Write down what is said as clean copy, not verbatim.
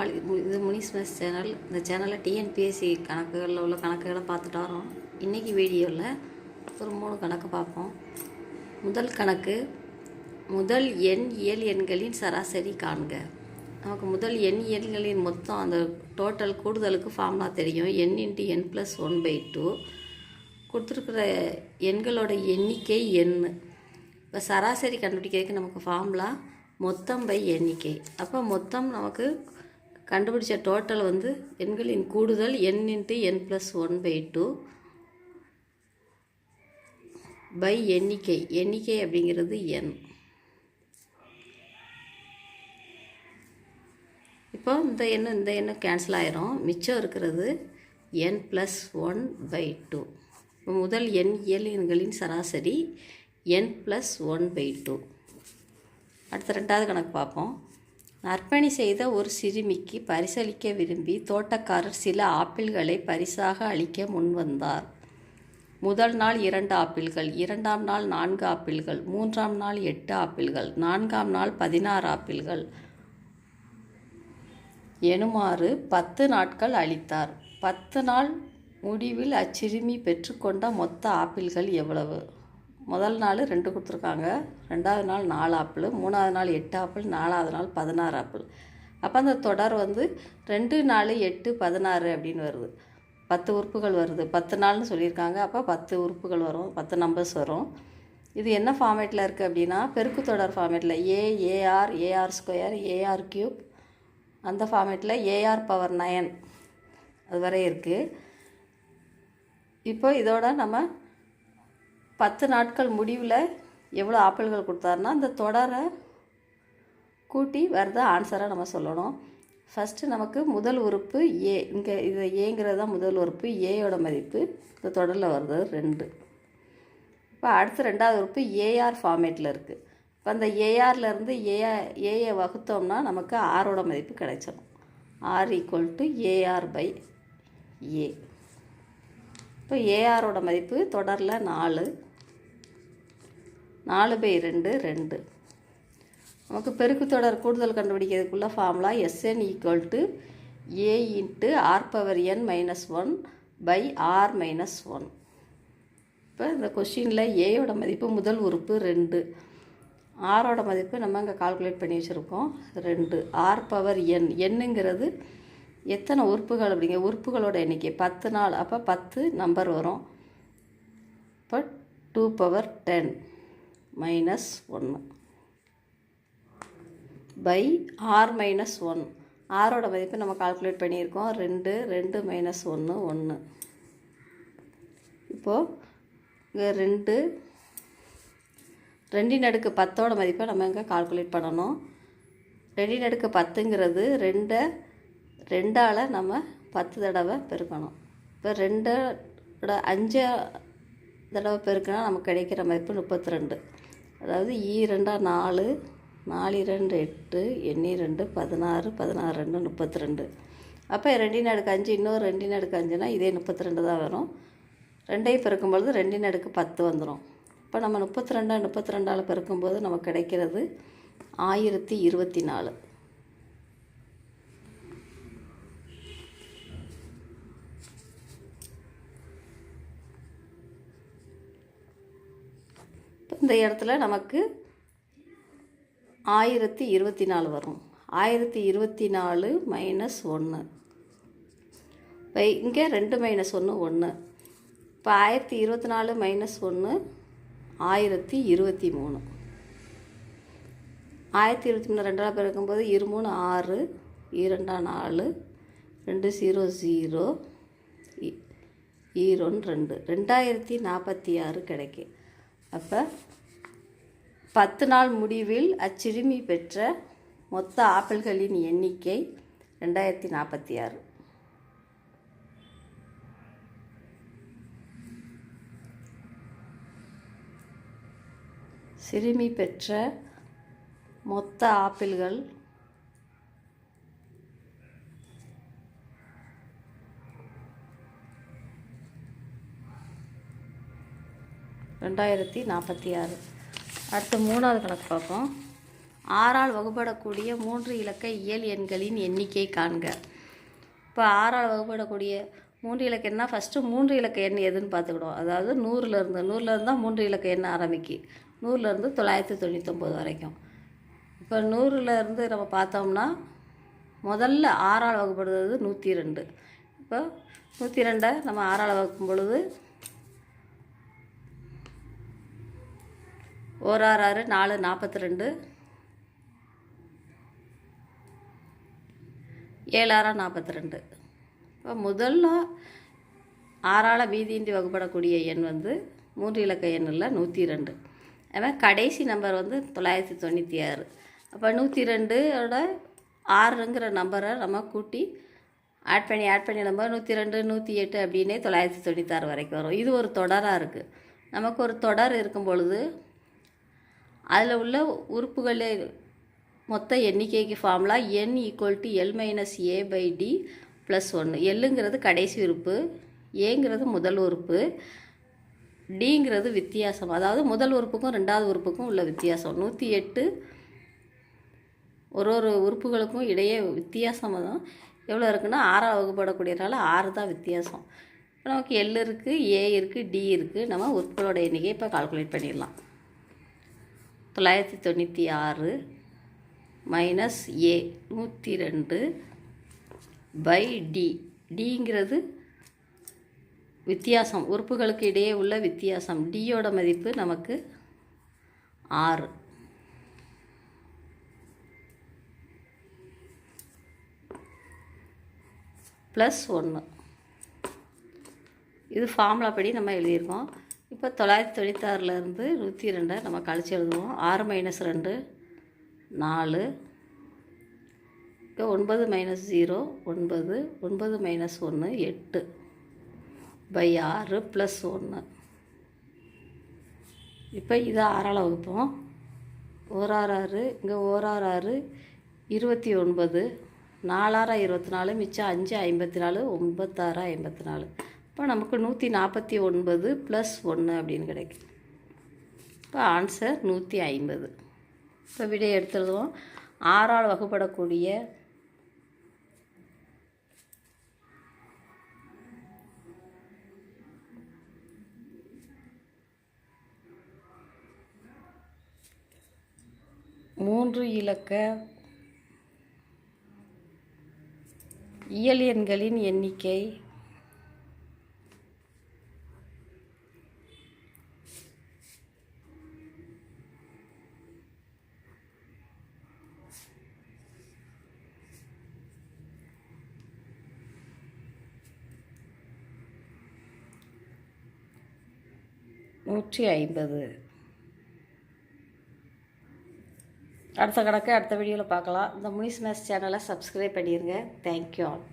இது Munis maths channel. இந்த சேனலில் டிஎன்பிஎஸ்சி கணக்குகளில் உள்ள கணக்குகளை பார்த்துட்டு வரோம். இன்றைக்கி வீடியோவில் ஒரு 3 கணக்கு பார்ப்போம். முதல் கணக்கு, முதல் எண் இயல் எண்களின் சராசரி காண்க. நமக்கு முதல் எண் இயல்களின் மொத்தம் அந்த டோட்டல் கூடுதலுக்கு ஃபார்முலா தெரியும். n × n+1/2 கொடுத்துருக்குற எண்களோட எண்ணிக்கை n. இப்போ சராசரி கண்டுபிடிக்கிறதுக்கு நமக்கு ஃபார்முலா மொத்தம் பை எண்ணிக்கை. அப்போ மொத்தம் நமக்கு கண்டுபிடிச்ச டோட்டல் வந்து எண்களின் கூடுதல் n × n+1/2 பை எண்ணிக்கை. எண்ணிக்கை அப்படிங்கிறது n. இப்போ இந்த எண்ணு கேன்சல் ஆயிரும். மிச்சம் இருக்கிறது n+1/2. இப்போ முதல் எண் இயல் எண்களின் சராசரி n+1/2. அடுத்த 2வது கணக்கு பார்ப்போம். நற்பணி செய்த ஒரு சிறுமிக்கு பரிசளிக்க விரும்பி தோட்டக்காரர் சில ஆப்பிள்களை பரிசாக அளிக்க முன்வந்தார். முதல் நாள் 2 ஆப்பிள்கள், 2ஆம் நாள் 4 ஆப்பிள்கள், 3ஆம் நாள் 8 ஆப்பிள்கள், 4ஆம் நாள் 16 ஆப்பிள்கள் எனுமாறு 10 நாட்கள் அளித்தார். 10 நாள் முடிவில் அச்சிறுமி பெற்றுக்கொண்ட மொத்த ஆப்பிள்கள் எவ்வளவு? முதல் நாள் 2 கொடுத்துருக்காங்க, 2ஆவது நாள் 4 ஆப்பிள், 3ஆவது நாள் 8 ஆப்பிள், 4ஆவது நாள் 16 ஆப்பிள். அப்போ அந்த தொடர் வந்து 2, 4, 8, 16 அப்படின்னு வருது. 10 உறுப்புகள் வருது. 10 நாள்னு சொல்லியிருக்காங்க. அப்போ 10 உறுப்புகள் வரும், 10 நம்பர்ஸ் வரும். இது என்ன ஃபார்மேட்டில் இருக்குது அப்படின்னா பெருக்கு தொடர் ஃபார்மேட்டில் AR, AR², AR³ அந்த ஃபார்மேட்டில் AR⁻9 அது வரை இருக்குது. இப்போ இதோட நம்ம 10 நாட்கள் முடிவில் எவ்வளோ ஆப்பிள்கள் கொடுத்தாருன்னா அந்த தொடரை கூட்டி வரத ஆன்சராக நம்ம சொல்லணும். ஃபஸ்ட்டு நமக்கு முதல் உறுப்பு A. இங்கே இது ஏங்கிறது தான் முதல் உறுப்பு. ஏயோட மதிப்பு இந்த தொடரில் வருது 2. இப்போ அடுத்து 2வது உறுப்பு AR ஃபார்மேட்டில் இருக்குது. இப்போ அந்த ARலேருந்து ஏயை வகுத்தோம்னா நமக்கு ஆரோட மதிப்பு கிடைச்சிடும். R = AR/A. இப்போ ARோட மதிப்பு தொடரில் 4. 4/2 2. நமக்கு பெருக்கு தொடர் கூடுதல் கண்டுபிடிக்கிறதுக்குள்ள ஃபார்முலா SN = A × R⁻1/R-1. இப்போ இந்த கொஸ்டினில் ஏயோட மதிப்பு முதல் உறுப்பு 2, ஆரோட மதிப்பு நம்ம இங்கே கால்குலேட் பண்ணி வச்சுருக்கோம் 2. R⁻n என்னங்கிறது எத்தனை உறுப்புகள் அப்படிங்க உறுப்புகளோட எண்ணிக்கை 10 நாள். அப்போ 10 நம்பர் வரும். இப்போ 2^10 -1 பை R-1. ஆரோட மதிப்பு நம்ம கால்குலேட் பண்ணியிருக்கோம் 2, 2 - 1 1. இப்போது இங்கே 2/10 மதிப்பை நம்ம இங்கே கால்குலேட் பண்ணணும். 2/10ங்கிறது 2ஆல் நம்ம 10 தடவை பெருக்கணும். இப்போ 2/5 தடவை பெருக்கினா நமக்கு கிடைக்கிற மதிப்பு 32. அதாவது 2 4, 4 2 8, 2 16, 16 2 32. அப்போ 2/5 இன்னொரு 2/5னா இதே 32 தான் வரும். 2ஐயும் பெருக்கும்பொழுது 2/10 வந்துடும். இப்போ நம்ம 32ஆல் பெருக்கும்போது நமக்கு கிடைக்கிறது 1024. இந்த இடத்துல நமக்கு 1024 வரும். 1024 -1. இப்போ இங்கே 2 - 1 1. இப்போ 1024 - 1 1023. 1023 2ஆல் பெருக்கும்போது 2 3 6, 2 4, 2 0 0, 1 2 2046 கிடைக்கும். அப்போ 10 நாள் முடிவில் அச்சிறுமி பெற்ற மொத்த ஆப்பிள்களின் எண்ணிக்கை 2046. சிறுமி பெற்ற மொத்த ஆப்பிள்கள் 2046. அடுத்து 3வது கணக்கு பார்ப்போம். 6ஆல் வகுப்படக்கூடிய 3 இலக்க இயல் எண்களின் எண்ணிக்கை காண்க. இப்போ 6ஆல் வகுப்படக்கூடிய 3 இலக்க எண்ணா ஃபஸ்ட்டு 3 இலக்க எண் எதுன்னு பார்த்துக்கிடுவோம். அதாவது 100லேருந்து தான் 3 இலக்க எண் ஆரம்பிக்கு. 100லேருந்து 999 வரைக்கும். இப்போ 100லேருந்து நம்ம பார்த்தோம்னா முதல்ல 6ஆல் வகுப்படுறது 102. இப்போ 102 நம்ம 6ஆல் வகுக்கும் பொழுது 1 6 6 4 42, 7 6 42. இப்போ முதல்ல 6ஆல் மீதியின்றி வகுப்படக்கூடிய எண் 3 இலக்க எண்ணில் 102. அதுமாதிரி கடைசி நம்பர் 996. அப்போ 102ஓட 6ங்கிற நம்பரை நம்ம கூட்டி ஆட் பண்ணி நம்ம 102 108 அப்படின்னே 996 வரைக்கும் வரும். இது ஒரு தொடராக இருக்குது. நமக்கு ஒரு தொடர் இருக்கும் பொழுது அதில் உள்ள உறுப்புகளே மொத்த எண்ணிக்கைக்கு ஃபார்முலா n = L - A/D + 1. எல்லுங்கிறது கடைசி உறுப்பு, ஏங்கிறது முதல் உறுப்பு, டிங்கிறது வித்தியாசம். அதாவது முதல் உறுப்புக்கும் ரெண்டாவது உறுப்புக்கும் உள்ள வித்தியாசம். 108 ஒரு உறுப்புகளுக்கும் இடையே வித்தியாசம் எவ்வளோ இருக்குன்னா 6ஆல் வகுப்படக்கூடியனால 6 தான் வித்தியாசம். இப்போ நமக்கு எல் இருக்குது, ஏ இருக்குது, டி இருக்குது. நம்ம உறுப்புகளோட எண்ணிக்கை இப்போ கால்குலேட் பண்ணிடலாம். 996 மைனஸ் ஏ 102 பை டி. டிங்கிறது வித்தியாசம், உறுப்புகளுக்கு இடையே உள்ள வித்தியாசம். டியோட மதிப்பு நமக்கு 6 ப்ளஸ் 1. இது ஃபார்முலா படி நம்ம எழுதியிருக்கோம். இப்போ 996லேருந்து 102 நம்ம கழிச்சு எழுதுவோம். 6 - 2 4. இப்போ 9 - 0 9, 9 - 1 8 பை 6 ப்ளஸ் 1. இப்போ இதை 6ஆல் வகுப்போம். 1 6 6, இங்கே 1 6 6 29, 4 6 24, மிச்சம் 5 54, 9 6 54. இப்போ நமக்கு 149 ப்ளஸ் 1 அப்படின்னு கிடைக்கும். இப்போ ஆன்சர் 150. இப்போ விடையை எடுத்துடுவோம். 6ஆல் வகுப்படக்கூடிய மூன்று இலக்க இயல் எண்களின் எண்ணிக்கை 150. அடுத்த கணக்கு அடுத்த வீடியோவில் பார்க்கலாம். இந்த முனிஸ் மேத்ஸ் சேனலை சப்ஸ்கிரைப் பண்ணிடுங்க. Thank you all.